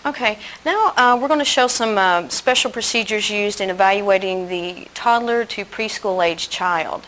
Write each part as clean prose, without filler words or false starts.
Okay, now we're going to show some special procedures used in evaluating the toddler to preschool age child.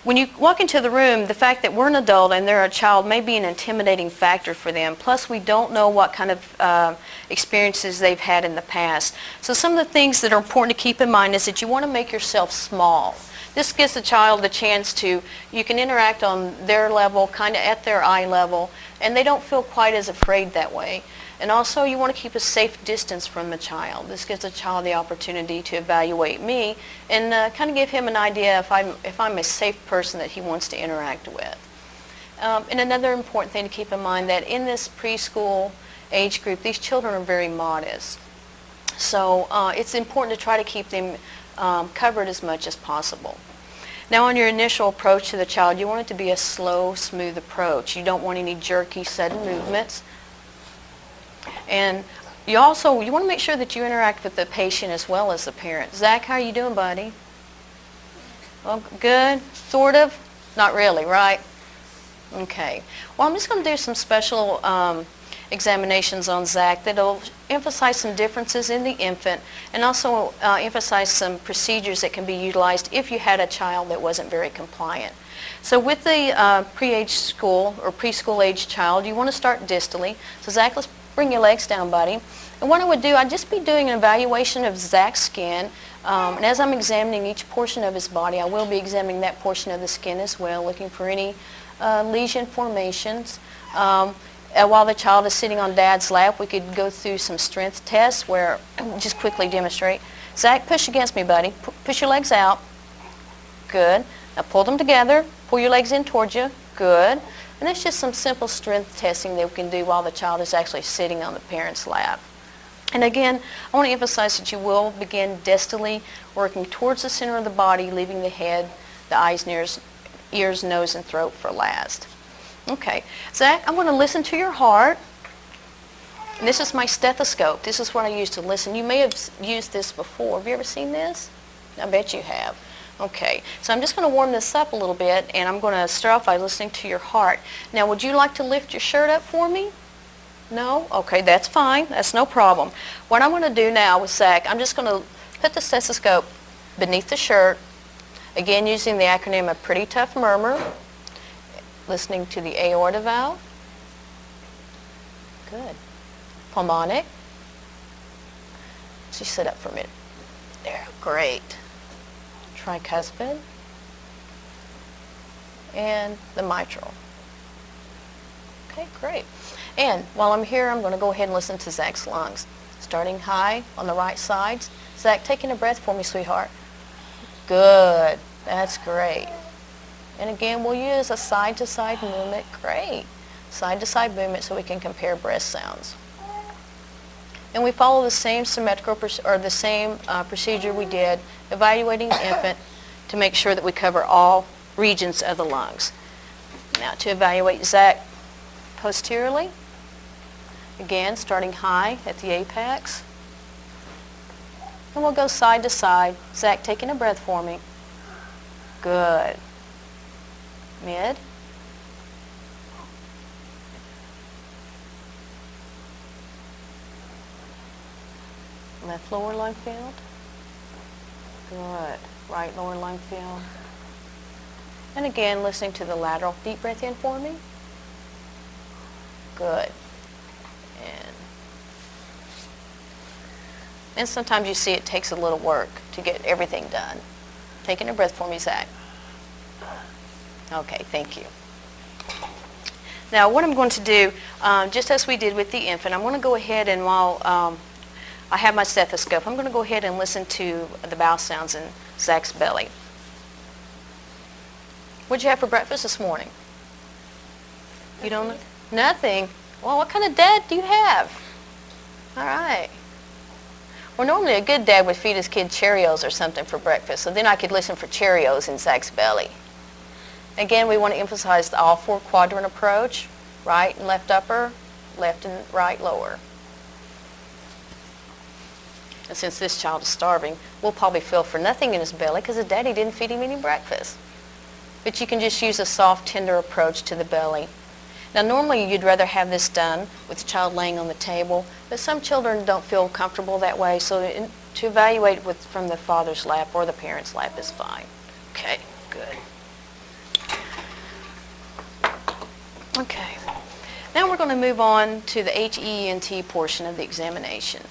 When you walk into the room, the fact that we're an adult and they're a child may be an intimidating factor for them. Plus, we don't know what kind of experiences they've had in the past. So some of the things that are important to keep in mind is that you want to make yourself small. This gives the child the chance to, you can interact on their level, kind of at their eye level, and they don't feel quite as afraid that way. And also you want to keep a safe distance from the child. This gives the child the opportunity to evaluate me and kind of give him an idea if I'm a safe person that he wants to interact with. And another important thing to keep in mind that in this preschool age group, these children are very modest. So it's important to try to keep them covered as much as possible. Now on your initial approach to the child, you want it to be a slow, smooth approach. You don't want any jerky, sudden movements. And you want to make sure that you interact with the patient as well as the parent. Zach, how are you doing, buddy? Well, good? Sort of? Not really, right? Okay. Well, I'm just going to do some special examinations on Zach that'll emphasize some differences in the infant and also emphasize some procedures that can be utilized if you had a child that wasn't very compliant. So with the pre-age school or preschool age child, you want to start distally. So Zach, let's bring your legs down, buddy. And what I would do, I'd just be doing an evaluation of Zach's skin. And as I'm examining each portion of his body, I will be examining that portion of the skin as well, looking for any lesion formations. While the child is sitting on Dad's lap, we could go through some strength tests where, just quickly demonstrate. Zach, push against me, buddy. Push your legs out. Good. Now pull them together. Pull your legs in towards you. Good. And that's just some simple strength testing that we can do while the child is actually sitting on the parent's lap. And again, I want to emphasize that you will begin distally, working towards the center of the body, leaving the head, the eyes, ears, nose, and throat for last. Okay, Zach, I'm going to listen to your heart. And this is my stethoscope. This is what I use to listen. You may have used this before. Have you ever seen this? I bet you have. Okay, so I'm just going to warm this up a little bit, and I'm going to start off by listening to your heart. Now, would you like to lift your shirt up for me? No? Okay, that's fine. That's no problem. What I'm going to do now with Zach, I'm just going to put the stethoscope beneath the shirt, again using the acronym A Pretty Tough Murmur, listening to the aorta valve. Good. Pulmonic. Just sit up for a minute. There, great. Tricuspid, and the mitral. Okay, great. And while I'm here, I'm going to go ahead and listen to Zach's lungs. Starting high on the right side. Zach, taking a breath for me, sweetheart. Good. That's great. And again, we'll use a side-to-side movement. Great. Side-to-side movement so we can compare breath sounds. And we follow the same symmetrical procedure we did evaluating the infant to make sure that we cover all regions of the lungs. Now to evaluate Zach posteriorly, again starting high at the apex. And we'll go side to side. Zach, taking a breath for me. Good. Mid. Left lower lung field. Good. Right lower lung field. And again, listening to the lateral. Deep breath in for me. Good. And sometimes you see it takes a little work to get everything done. Taking a breath for me, Zach. Okay, thank you. Now what I'm going to do, just as we did with the infant, I'm going to go ahead and while I have my stethoscope, I'm going to go ahead and listen to the bowel sounds in Zach's belly. What'd you have for breakfast this morning? You don't know? Nothing. Well, what kind of dad do you have? All right. Well, normally a good dad would feed his kid Cheerios or something for breakfast, so then I could listen for Cheerios in Zach's belly. Again, we want to emphasize the all four quadrant approach, right and left upper, left and right lower. And since this child is starving, we'll probably feel for nothing in his belly because his daddy didn't feed him any breakfast. But you can just use a soft, tender approach to the belly. Now normally you'd rather have this done with the child laying on the table, but some children don't feel comfortable that way, so to evaluate from the father's lap or the parent's lap is fine. Okay, good. Okay, now we're going to move on to the HENT portion of the examination.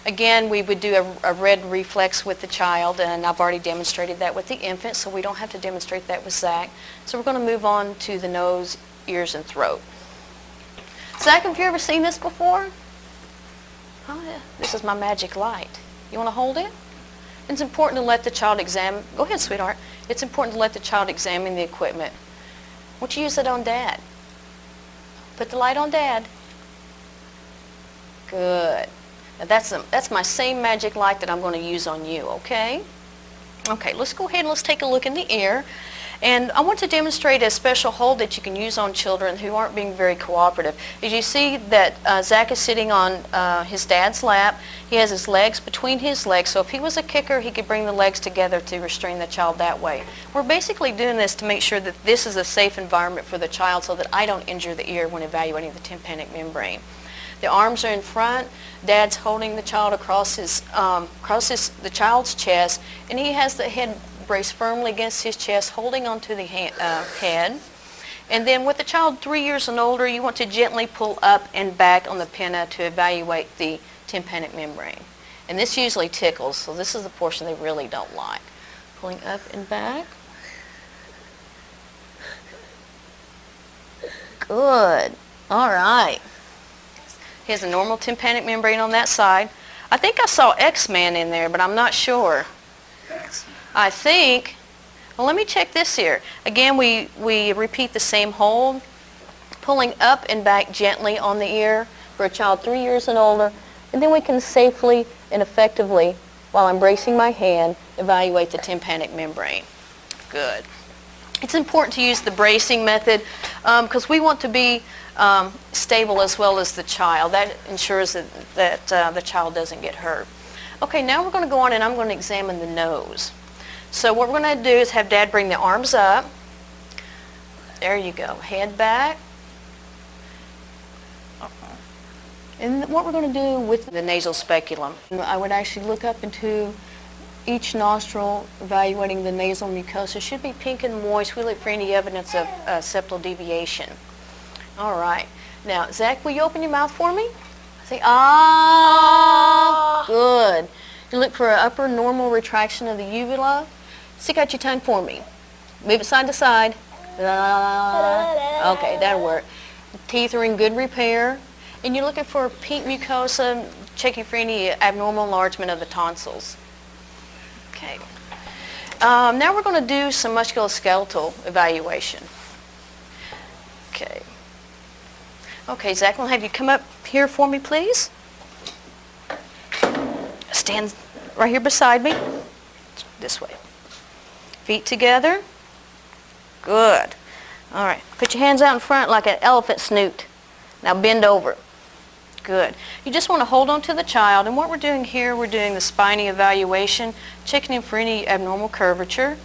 Again, we would do a red reflex with the child, and I've already demonstrated that with the infant, so we don't have to demonstrate that with Zach. So we're going to move on to the nose, ears, and throat. Zach, have you ever seen this before? Oh, yeah. This is my magic light. You want to hold it? It's important to let the child examine. Go ahead, sweetheart. It's important to let the child examine the equipment. Why don't you use it on Dad? Put the light on Dad. Good. Now that's my same magic light that I'm going to use on you, okay? Okay, let's go ahead and let's take a look in the ear. And I want to demonstrate a special hold that you can use on children who aren't being very cooperative. As you see that Zach is sitting on his dad's lap. He has his legs between his legs, so if he was a kicker, he could bring the legs together to restrain the child that way. We're basically doing this to make sure that this is a safe environment for the child so that I don't injure the ear when evaluating the tympanic membrane. The arms are in front. Dad's holding the child across the child's chest, and he has the head braced firmly against his chest, holding onto the head. And then with the child 3 years and older, you want to gently pull up and back on the pinna to evaluate the tympanic membrane. And this usually tickles, so this is the portion they really don't like. Pulling up and back. Good. All right. He has a normal tympanic membrane on that side. I think I saw X-Man in there, but I'm not sure. I think, well, let me check this here. Again, we repeat the same hold, pulling up and back gently on the ear for a child 3 years and older, and then we can safely and effectively, while I'm bracing my hand, evaluate the tympanic membrane. Good. It's important to use the bracing method because we want to be stable as well as the child. That ensures that the child doesn't get hurt. Okay, now we're going to go on and I'm going to examine the nose. So what we're going to do is have Dad bring the arms up. There you go. Head back. And what we're going to do with the nasal speculum, I would actually look up into each nostril, evaluating the nasal mucosa. It should be pink and moist. We look for any evidence of septal deviation. All right. Now, Zach, will you open your mouth for me? Say, ah. Good. You look for an upper normal retraction of the uvula. Stick out your tongue for me. Move it side to side. Okay, that'll work. Teeth are in good repair. And you're looking for pink mucosa, checking for any abnormal enlargement of the tonsils. Okay. Now we're going to do some musculoskeletal evaluation. Okay. Okay, Zach, I'll have you come up here for me, please. Stand right here beside me. This way. Feet together. Good. All right. Put your hands out in front like an elephant snoot. Now bend over. Good. You just want to hold on to the child, and what we're doing here, we're doing the spiny evaluation, checking him for any abnormal curvature.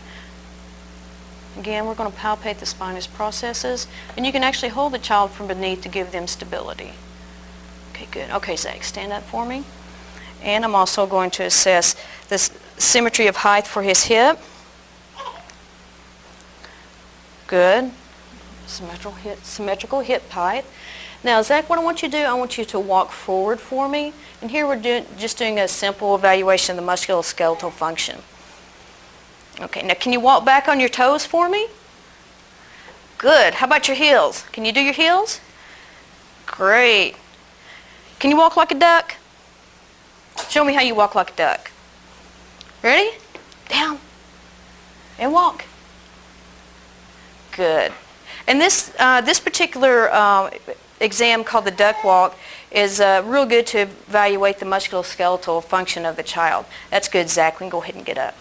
Again, we're going to palpate the spinous processes, and you can actually hold the child from beneath to give them stability. Okay, good. Okay, Zach, stand up for me. And I'm also going to assess the symmetry of height for his hip. Good. Symmetrical hip height. Now, Zach, what I want you to do, I want you to walk forward for me. And here we're just doing a simple evaluation of the musculoskeletal function. Okay, now can you walk back on your toes for me? Good. How about your heels? Can you do your heels? Great. Can you walk like a duck? Show me how you walk like a duck. Ready? Down. And walk. Good. And this particular exam called the duck walk is real good to evaluate the musculoskeletal function of the child. That's good, Zach. We can go ahead and get up.